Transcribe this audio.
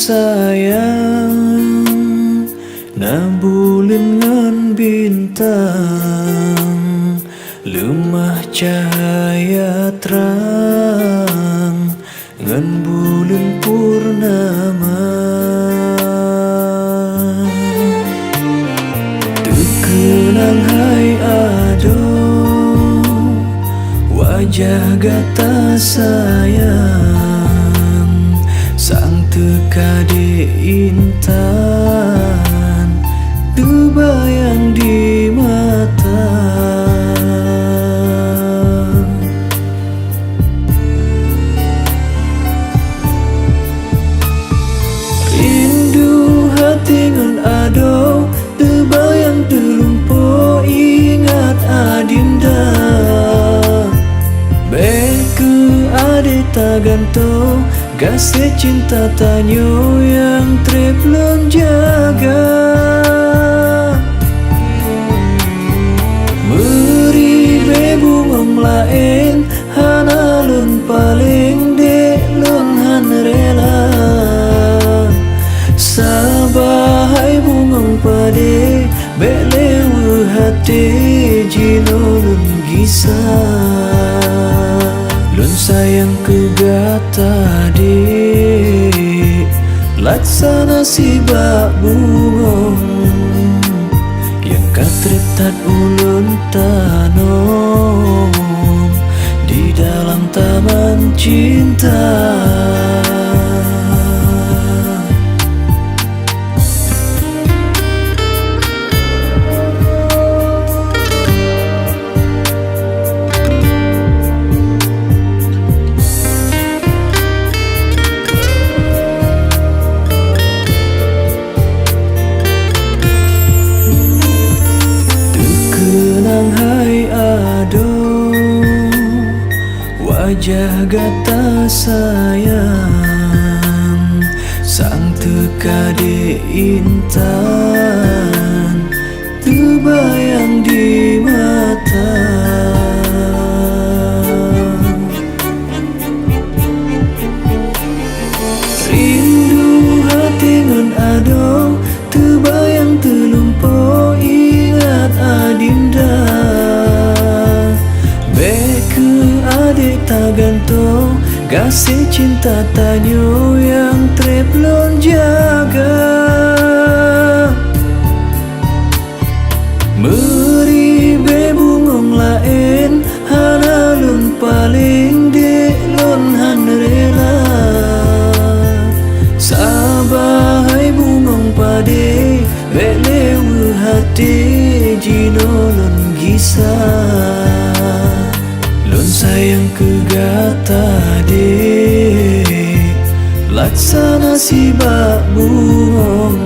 sayang na bulan ngan bintang, lemah cahaya terang ngan bulan purnama. Terkenang hai ado wajah gata sayang, sang tekade intan terbayang di mata. Rindu hati ngan ado terbayang terlumpur ingat adinda. Beku ade taganto kasih cinta tanyo yang belum jaga. Meribe bungom lain hanalun paling dek lun han rela. Sabahai bungom pade belewu hati jinolun gisa. Lun sayang ke gata dek laksana si bak bungom yang katretat ulun tanom di dalam taman cinta. Wajah gata sayang, sang tekade intan terbayang di mata. Rindu hati ngan ado terbayang terlumpur ingat adinda. Beku adik taganto kasih cinta tanyo yang belum jaga. Meribe bungong lain hanalun paling dek lun han rela. Sabahai bungong pade belewu hati jinolon gisa. Lun sayang ke gata dek laksana si bak bungong